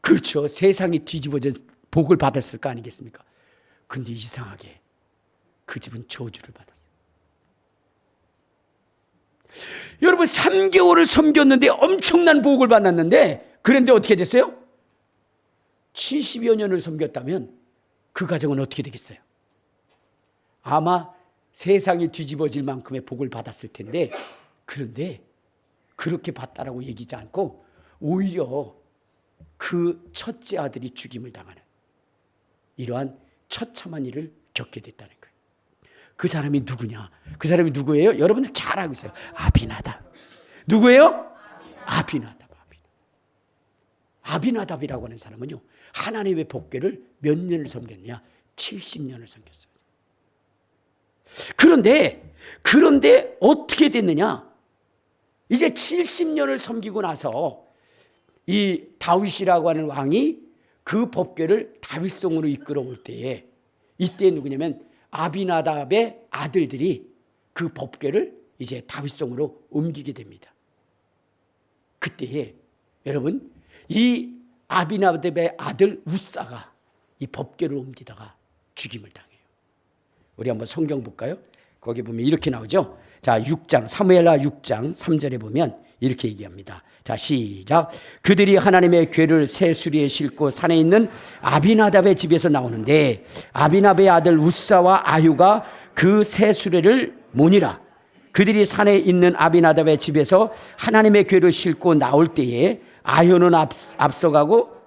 A: 그렇죠. 세상이 뒤집어져 복을 받았을 거 아니겠습니까? 근데 이상하게 그 집은 저주를 받았어요. 여러분, 3개월을 섬겼는데 엄청난 복을 받았는데, 그런데 어떻게 됐어요? 70여 년을 섬겼다면 그 가정은 어떻게 되겠어요? 아마 세상이 뒤집어질 만큼의 복을 받았을 텐데, 그런데 그렇게 받다라고 얘기하지 않고 오히려 그 첫째 아들이 죽임을 당하는 이러한 처참한 일을 겪게 됐다는 거예요. 그 사람이 누구냐? 그 사람이 누구예요? 여러분들 잘 알고 있어요. 아비나답. 누구예요? 아비나답. 아비나답이라고 하는 사람은요, 하나님의 법궤를 몇 년을 섬겼냐? 70년을 섬겼어요. 그런데 어떻게 됐느냐? 이제 70년을 섬기고 나서 이 다윗이라고 하는 왕이 그 법궤를 다윗성으로 이끌어 올 때에, 이때 누구냐면 아비나답의 아들들이 그 법궤를 이제 다윗성으로 옮기게 됩니다. 그때에 여러분, 이 아비나답의 아들 우사가 이 법궤를 옮기다가 죽임을 당해요. 우리 한번 성경 볼까요? 거기 보면 이렇게 나오죠. 자, 6장, 사무엘하 6장 3절에 보면 이렇게 얘기합니다. 자, 시작. 그들이 하나님의 궤를 새 수리에 싣고 산에 있는 아비나답의 집에서 나오는데 아비나답의 아들 우사와 아휴가 그 새 수레를 모니라. 그들이 산에 있는 아비나답의 집에서 하나님의 궤를 싣고 나올 때에 아휴는 앞서가고,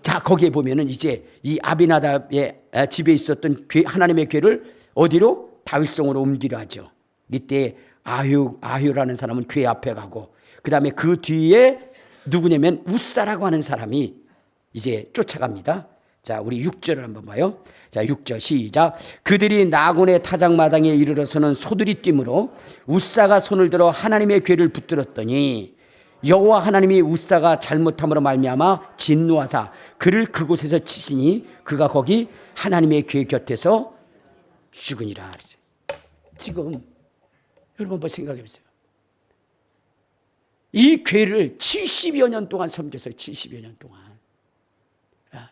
A: 자, 거기에 보면은 이제 이 아비나답의 집에 있었던 하나님의 궤를 어디로? 다윗성으로 옮기려 하죠. 이때 아휴라는 사람은 궤 앞에 가고, 그 다음에 그 뒤에 누구냐면 우사라고 하는 사람이 이제 쫓아갑니다. 자, 우리 6절을 한번 봐요. 자, 6절 시작. 그들이 나곤의 타작마당에 이르러서는 소들이 뛰므로 웃사가 손을 들어 하나님의 궤를 붙들었더니 여호와 하나님이 웃사가 잘못함으로 말미암아 진노하사 그를 그곳에서 치시니 그가 거기 하나님의 궤 곁에서 죽으니라. 지금 여러분 한번 생각해 보세요. 이 궤를 70여 년 동안 섬겼어요. 70여 년 동안.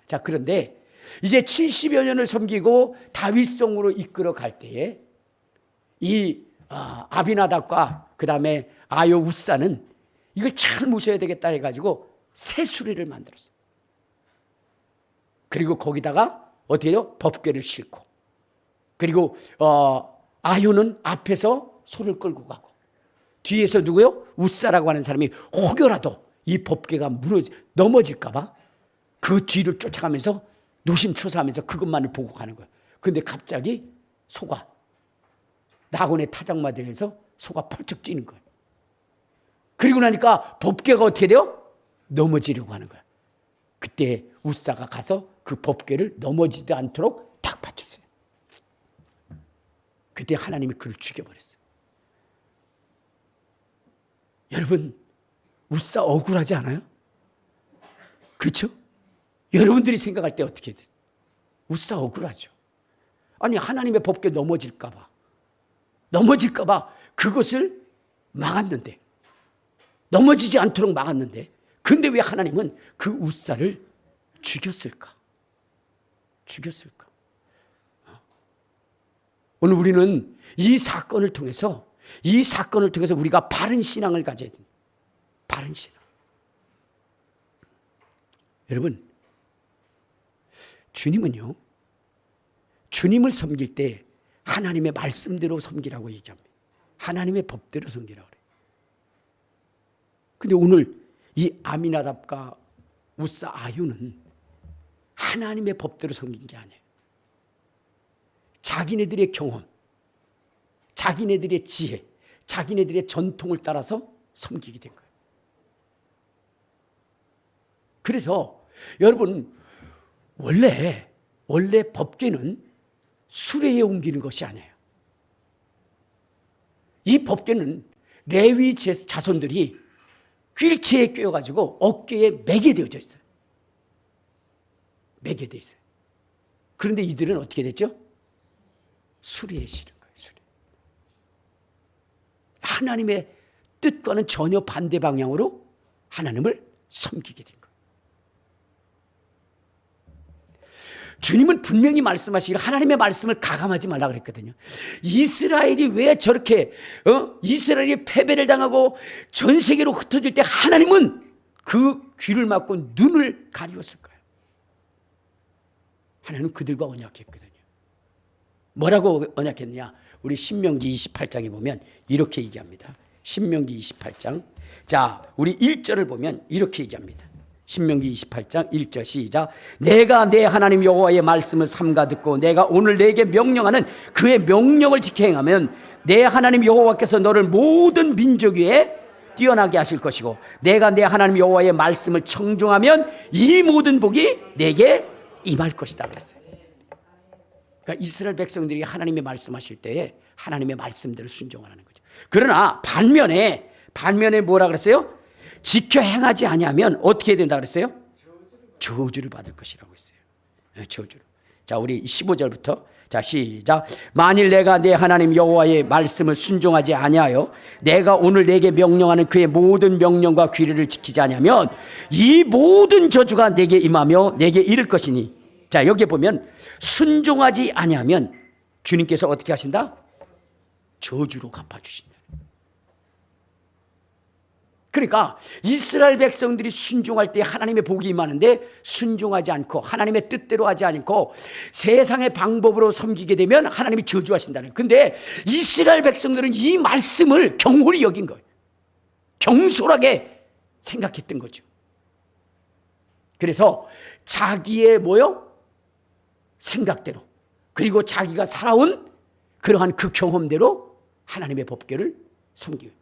A: 자, 그런데 이제 70여 년을 섬기고 다윗성으로 이끌어 갈 때에 이 아비나답과 그 다음에 아요 웃사는 이걸 잘 모셔야 되겠다 해가지고 새 수레를 만들었어요. 그리고 거기다가 어떻게 해요? 법궤를 싣고, 그리고 아요는 앞에서 소를 끌고 가고, 뒤에서 누구요? 웃사라고 하는 사람이 혹여라도 이 법궤가 넘어질까 봐 그 뒤를 쫓아가면서 노심초사하면서 그것만을 보고 가는 거예요. 그런데 갑자기 소가 나곤의 타작마당에서 소가 펄쩍 뛰는 거예요. 그리고 나니까 법궤가 어떻게 돼요? 넘어지려고 하는 거예요. 그때 웃사가 가서 그 법궤를 넘어지지 않도록 딱 받쳤어요. 그때 하나님이 그를 죽여버렸어요. 여러분, 웃사 억울하지 않아요? 그렇죠? 여러분들이 생각할 때 어떻게 돼요? 웃사 억울하죠. 아니, 하나님의 법궤 넘어질까 봐 그것을 막았는데, 넘어지지 않도록 막았는데, 근데 왜 하나님은 그 웃사를 죽였을까? 오늘 우리는 이 사건을 통해서 우리가 바른 신앙을 가져야 됩니다. 바른 신앙. 여러분, 주님은요, 주님을 섬길 때 하나님의 말씀대로 섬기라고 얘기합니다. 하나님의 법대로 섬기라고 그래요. 근데 오늘 이 아미나답과 웃사 아유는 하나님의 법대로 섬긴 게 아니에요. 자기네들의 경험, 자기네들의 지혜, 자기네들의 전통을 따라서 섬기게 된 거예요. 그래서 여러분, 원래 법궤는 수레에 옮기는 것이 아니에요. 이 법궤는 레위 자손들이 휠체에 꿰어가지고 어깨에 매게 되어져 있어요. 매게 되어 있어요. 그런데 이들은 어떻게 됐죠? 수레에 실은 거예요. 수레. 하나님의 뜻과는 전혀 반대 방향으로 하나님을 섬기게 된 거예요. 주님은 분명히 말씀하시기를 하나님의 말씀을 가감하지 말라 그랬거든요. 이스라엘이 왜 저렇게 이스라엘이 패배를 당하고 전 세계로 흩어질 때 하나님은 그 귀를 막고 눈을 가리웠을까요? 하나님은 그들과 언약했거든요. 뭐라고 언약했느냐? 우리 신명기 28장에 보면 이렇게 얘기합니다. 신명기 28장. 자, 우리 1절을 보면 이렇게 얘기합니다. 신명기 28장 1절 시작. 내가 내 하나님 여호와의 말씀을 삼가 듣고 내가 오늘 내게 명령하는 그의 명령을 지켜 행하면 내 하나님 여호와께서 너를 모든 민족 위에 뛰어나게 하실 것이고 내가 내 하나님 여호와의 말씀을 청종하면 이 모든 복이 내게 임할 것이다 그랬어요. 그러니까 이스라엘 백성들이 하나님의 말씀하실 때에 하나님의 말씀대로 순종하라는 거죠. 그러나 반면에 뭐라 그랬어요? 지켜 행하지 아니하면 어떻게 된다 그랬어요? 저주를 받을 것이라고 했어요. 저주를. 자, 우리 15절부터 자, 시작. 만일 내가 내 하나님 여호와의 말씀을 순종하지 아니하여 내가 오늘 내게 명령하는 그의 모든 명령과 규례를 지키지 아니하면 이 모든 저주가 내게 임하며 내게 이를 것이니. 자, 여기에 보면 순종하지 아니하면 주님께서 어떻게 하신다? 저주로 갚아주신다. 그러니까 이스라엘 백성들이 순종할 때 하나님의 복이 임하는데 순종하지 않고 하나님의 뜻대로 하지 않고 세상의 방법으로 섬기게 되면 하나님이 저주하신다는 거예요. 근데 이스라엘 백성들은 이 말씀을 경홀히 여긴 거예요. 경솔하게 생각했던 거죠. 그래서 자기의 생각대로 그리고 자기가 살아온 그러한 그 경험대로 하나님의 법궤를 섬기고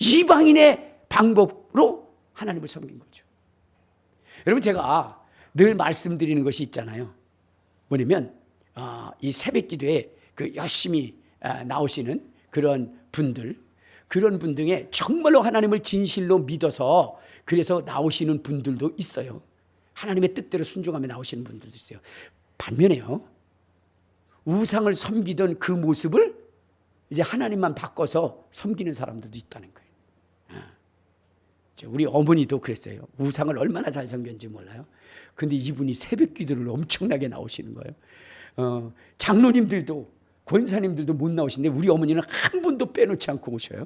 A: 이방인의 방법으로 하나님을 섬긴 거죠. 여러분 제가 늘 말씀드리는 것이 있잖아요. 뭐냐면 이 새벽기도에 그 열심히 나오시는 그런 분들 중에 정말로 하나님을 진실로 믿어서 그래서 나오시는 분들도 있어요. 하나님의 뜻대로 순종하며 나오시는 분들도 있어요. 반면에요, 우상을 섬기던 그 모습을 이제 하나님만 바꿔서 섬기는 사람들도 있다는 거예요. 우리 어머니도 그랬어요. 우상을 얼마나 잘 섬겼는지 몰라요. 근데 이분이 새벽 기도를 엄청나게 나오시는 거예요. 장로님들도 권사님들도 못 나오시는데 우리 어머니는 한 분도 빼놓지 않고 오셔요.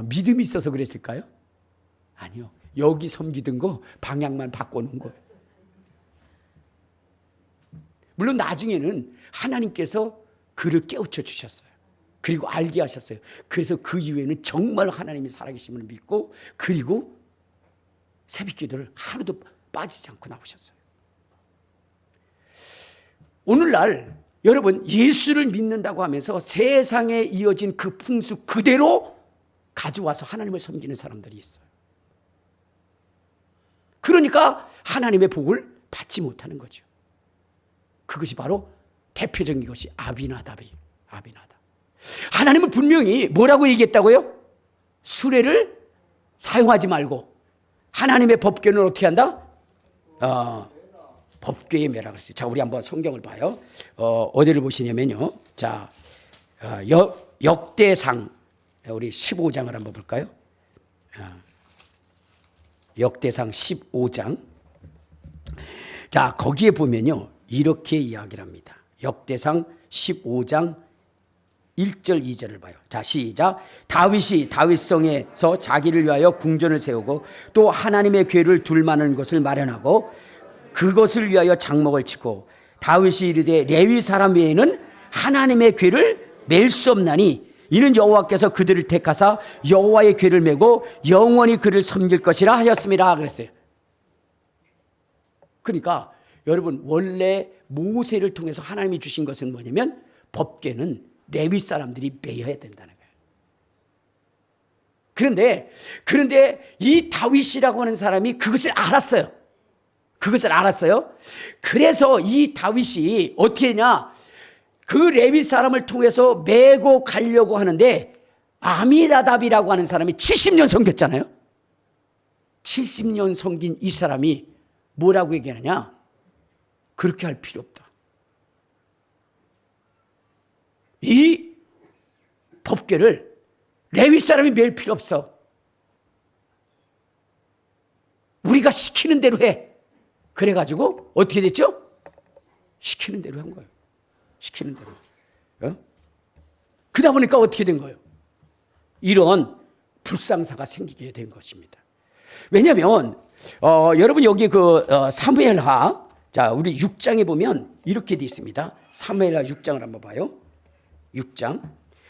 A: 믿음이 있어서 그랬을까요? 아니요. 여기 섬기던 거 방향만 바꿔놓은 거예요. 물론 나중에는 하나님께서 그를 깨우쳐 주셨어요. 그리고 알게 하셨어요. 그래서 그 이후에는 정말 하나님이 살아계심을 믿고 그리고 새벽기도를 하루도 빠지지 않고 나오셨어요. 오늘날 여러분 예수를 믿는다고 하면서 세상에 이어진 그 풍수 그대로 가져와서 하나님을 섬기는 사람들이 있어요. 그러니까 하나님의 복을 받지 못하는 거죠. 그것이 바로 대표적인 것이 아비나답이에요. 아비나답. 하나님은 분명히 뭐라고 얘기했다고요? 수레를 사용하지 말고 하나님의 법궤는 어떻게 한다? 법궤에 매라 그랬어요. 자, 우리 한번 성경을 봐요. 어디를 보시냐면요. 자, 역대상 우리 15장을 한번 볼까요? 역대상 15장. 자, 거기에 보면요. 이렇게 이야기를 합니다. 역대상 15장 1절 2절을 봐요. 자, 시작. 다윗이 다윗성에서 자기를 위하여 궁전을 세우고 또 하나님의 궤를 둘 만한 것을 마련하고 그것을 위하여 장막을 치고 다윗이 이르되 레위 사람 외에는 하나님의 궤를 맬 수 없나니 이는 여호와께서 그들을 택하사 여호와의 궤를 메고 영원히 그를 섬길 것이라 하였습니다. 그랬어요. 그러니까 여러분 원래 모세를 통해서 하나님이 주신 것은 뭐냐면 법궤는 레위 사람들이 매여야 된다는 거예요. 그런데 이 다윗이라고 하는 사람이 그것을 알았어요. 그래서 이 다윗이 어떻게 했냐? 그 레위 사람을 통해서 메고 가려고 하는데 아미나답이라고 하는 사람이 70년 섬겼잖아요. 70년 섬긴 이 사람이 뭐라고 얘기하느냐? 그렇게 할 필요 없다. 이 법궤를 레위 사람이 맬 필요 없어. 우리가 시키는 대로 해. 그래가지고 어떻게 됐죠? 시키는 대로 한 거예요. 시키는 대로. 그러다 보니까 어떻게 된 거예요? 이런 불상사가 생기게 된 것입니다. 왜냐하면 여러분 여기 사무엘하 자 우리 6장에 보면 이렇게 돼 있습니다. 사무엘하 6장을 한번 봐요. 6장.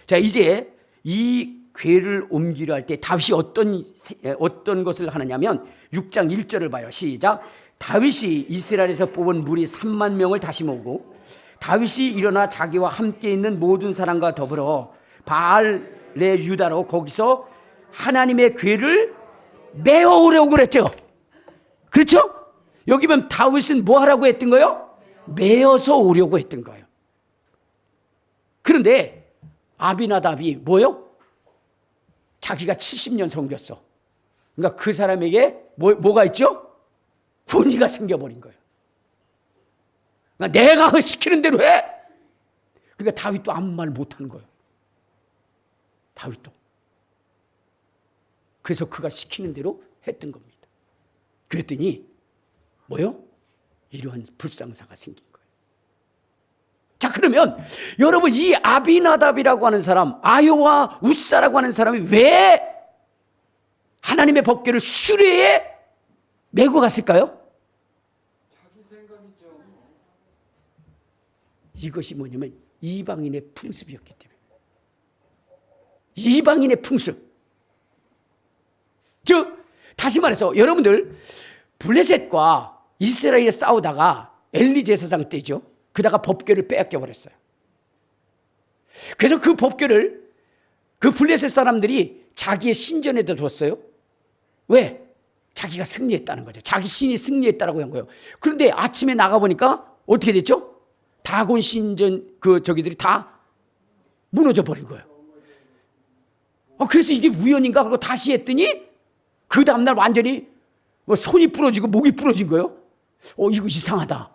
A: 자 이제 이 궤를 옮기려 할 때 다윗이 어떤 것을 하느냐면 6장 1절을 봐요. 시작. 다윗이 이스라엘에서 뽑은 무리 3만 명을 다시 모으고 다윗이 일어나 자기와 함께 있는 모든 사람과 더불어 바알레 유다로 거기서 하나님의 궤를 메어오려고 그랬죠. 그렇죠? 여기 보면 다윗은 뭐 하라고 했던 거예요? 메어서 오려고 했던 거예요. 그런데 아비나답이 뭐요? 자기가 70년 섬겼어. 그러니까 그 사람에게 뭐가 있죠? 권위가 생겨버린 거예요. 그러니까 내가 시키는 대로 해. 그러니까 다윗도 아무 말 못하는 거예요. 다윗도. 그래서 그가 시키는 대로 했던 겁니다. 그랬더니 뭐요? 이러한 불상사가 생긴 거예요. 자 그러면 여러분 이 아비나답이라고 하는 사람, 아요와 우사라고 하는 사람이 왜 하나님의 법궤를 수레에 메고 갔을까요?
B: 자기 생각이죠.
A: 이것이 뭐냐면 이방인의 풍습이었기 때문에. 이방인의 풍습. 즉 다시 말해서 여러분들 블레셋과 이스라엘이 싸우다가 엘리 제사장 때죠. 그다가 법궤를 빼앗겨 버렸어요. 그래서 그 법궤를 그 블레셋 사람들이 자기의 신전에다 뒀어요. 왜? 자기가 승리했다는 거죠. 자기 신이 승리했다라고 한 거예요. 그런데 아침에 나가보니까 어떻게 됐죠? 다곤 신전 저기들이 다 무너져 버린 거예요. 그래서 이게 우연인가 하고 다시 했더니 그 다음날 완전히 손이 부러지고 목이 부러진 거예요. 이거 이상하다.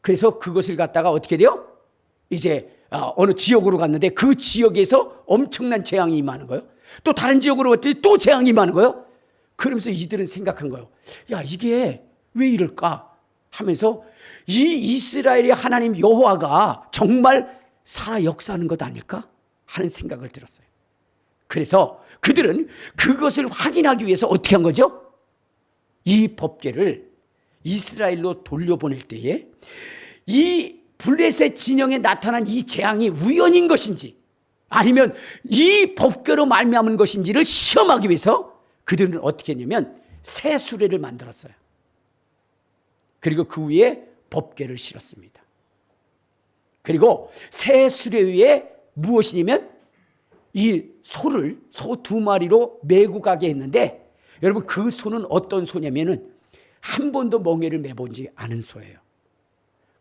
A: 그래서 그것을 갖다가 어떻게 돼요? 이제 어느 지역으로 갔는데 그 지역에서 엄청난 재앙이 임하는 거예요. 또 다른 지역으로 갔더니 또 재앙이 임하는 거예요. 그러면서 이들은 생각한 거예요. 야, 이게 왜 이럴까 하면서 이 이스라엘의 하나님 여호와가 정말 살아 역사하는 것 아닐까 하는 생각을 들었어요. 그래서 그들은 그것을 확인하기 위해서 어떻게 한 거죠? 이 법궤를 이스라엘로 돌려보낼 때에 이 블레셋 진영에 나타난 이 재앙이 우연인 것인지 아니면 이 법궤로 말미암은 것인지를 시험하기 위해서 그들은 어떻게 했냐면 새 수레를 만들었어요. 그리고 그 위에 법궤를 실었습니다. 그리고 새 수레 위에 무엇이냐면 이 소 2마리로 메고 가게 했는데 여러분 그 소는 어떤 소냐면은 한 번도 멍에를 매보지 않은 소예요.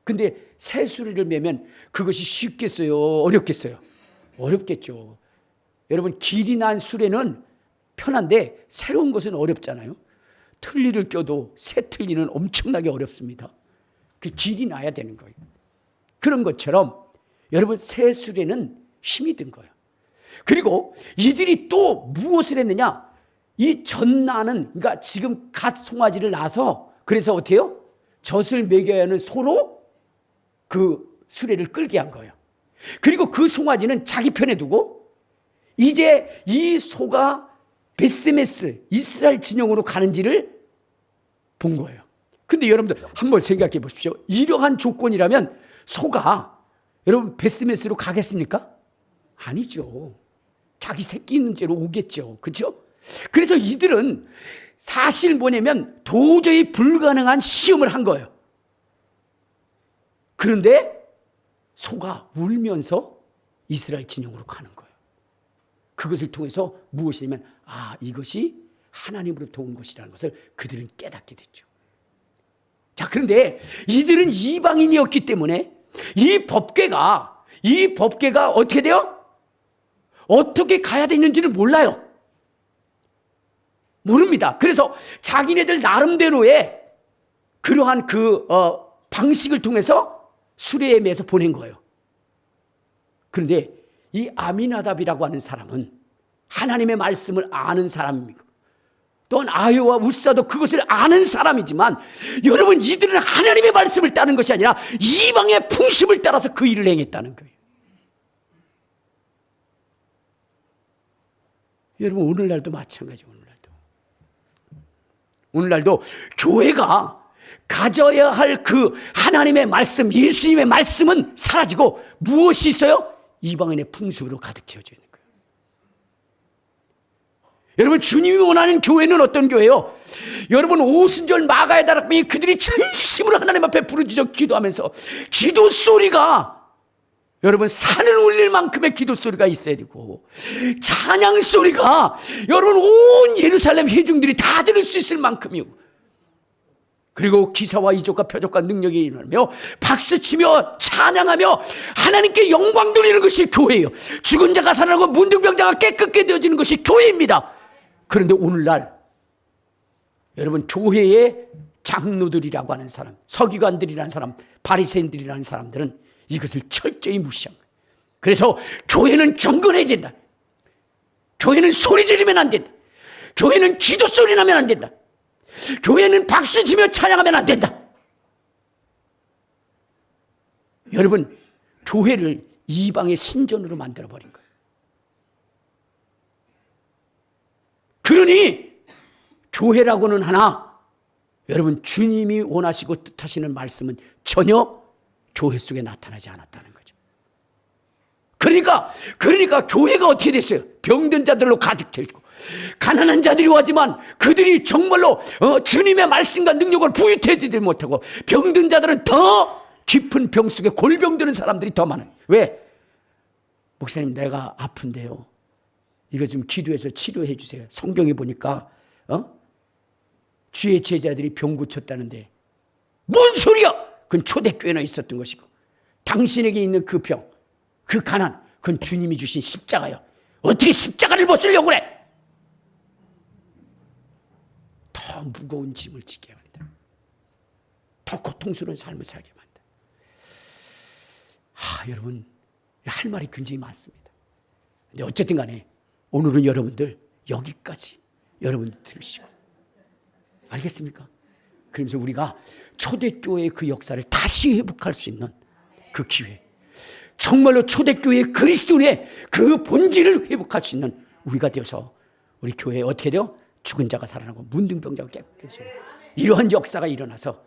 A: 근데 새 수레를 매면 그것이 쉽겠어요? 어렵겠어요? 어렵겠죠. 여러분 길이 난 수레는 편한데 새로운 것은 어렵잖아요. 틀니를 껴도 새 틀니는 엄청나게 어렵습니다. 그 길이 나야 되는 거예요. 그런 것처럼 여러분 새 수레는 힘이 든 거예요. 그리고 이들이 또 무엇을 했느냐? 이 젖나는 그러니까 지금 갓 송아지를 낳아서 그래서 어떻게 해요? 젖을 먹여야 하는 소로 그 수레를 끌게 한 거예요. 그리고 그 송아지는 자기 편에 두고 이제 이 소가 베스메스 이스라엘 진영으로 가는지를 본 거예요. 근데 여러분들 한번 생각해 보십시오. 이러한 조건이라면 소가 여러분 베스메스로 가겠습니까? 아니죠. 자기 새끼 있는 채로 오겠죠. 그렇죠? 그래서 이들은 사실 뭐냐면 도저히 불가능한 시험을 한 거예요. 그런데 소가 울면서 이스라엘 진영으로 가는 거예요. 그것을 통해서 무엇이냐면 이것이 하나님으로부터 온 것이라는 것을 그들은 깨닫게 됐죠. 자, 그런데 이들은 이방인이었기 때문에 이 법궤가 어떻게 돼요? 어떻게 가야 되는지를 몰라요. 모릅니다. 그래서 자기네들 나름대로의 그러한 방식을 통해서 수레에 매서 보낸 거예요. 그런데 이 아미나답이라고 하는 사람은 하나님의 말씀을 아는 사람입니다. 또한 아요와 우사도 그것을 아는 사람이지만 여러분 이들은 하나님의 말씀을 따른 것이 아니라 이방의 풍습을 따라서 그 일을 행했다는 거예요. 여러분 오늘날도 마찬가지예요. 오늘날도 교회가 가져야 할 그 하나님의 말씀, 예수님의 말씀은 사라지고 무엇이 있어요? 이방인의 풍습으로 가득 채워져 있는 거예요. 여러분 주님이 원하는 교회는 어떤 교회예요? 여러분 오순절 마가의 다락방에 그들이 전심으로 하나님 앞에 부르짖어 기도하면서 기도 소리가 여러분 산을 울릴 만큼의 기도 소리가 있어야 되고 찬양 소리가 여러분 온 예루살렘 회중들이 다 들을 수 있을 만큼이고 그리고 기사와 이적과 표적과 능력이 일어나며 박수치며 찬양하며 하나님께 영광 돌리는 것이 교회예요. 죽은 자가 살아나고 문둥병자가 깨끗게 되어지는 것이 교회입니다. 그런데 오늘날 여러분 교회의 장로들이라고 하는 사람, 서기관들이라는 사람, 바리새인들이라는 사람들은 이것을 철저히 무시한 거예요. 그래서 교회는 경건해야 된다. 교회는 소리 지르면 안 된다. 교회는 기도 소리 나면 안 된다. 교회는 박수 치며 찬양하면 안 된다. 여러분 교회를 이방의 신전으로 만들어버린 거예요. 그러니 교회라고는 하나 여러분 주님이 원하시고 뜻하시는 말씀은 전혀 교회 속에 나타나지 않았다는 거죠. 그러니까 교회가 어떻게 됐어요? 병든 자들로 가득 차 있고 가난한 자들이 오지만 그들이 정말로 주님의 말씀과 능력을 부유되지 못하고 병든 자들은 더 깊은 병 속에 골병 드는 사람들이 더 많아요. 왜? 목사님 내가 아픈데요. 이거 좀 기도해서 치료해 주세요. 성경에 보니까 주의 제자들이 병 고쳤다는데 뭔 소리야? 그건 초대교회나 있었던 것이고 당신에게 있는 그 병, 그 가난, 그건 주님이 주신 십자가요. 어떻게 십자가를 벗으려고 그래? 더 무거운 짐을 지게 한다. 더 고통스러운 삶을 살게 만다. 여러분, 할 말이 굉장히 많습니다. 근데 어쨌든 간에 오늘은 여러분들 여기까지 여러분들 들으시고, 알겠습니까? 그러면서 우리가 초대교회의 그 역사를 다시 회복할 수 있는 그 기회, 정말로 초대교회의 그리스도인의 그 본질을 회복할 수 있는 우리가 되어서 우리 교회에 어떻게 돼요? 죽은 자가 살아나고 문둥병자가 깨끗해져요. 이러한 역사가 일어나서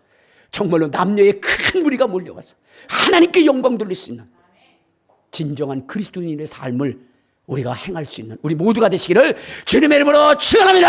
A: 정말로 남녀의 큰 무리가 몰려와서 하나님께 영광 돌릴 수 있는 진정한 그리스도인의 삶을 우리가 행할 수 있는 우리 모두가 되시기를 주님의 이름으로 축원합니다.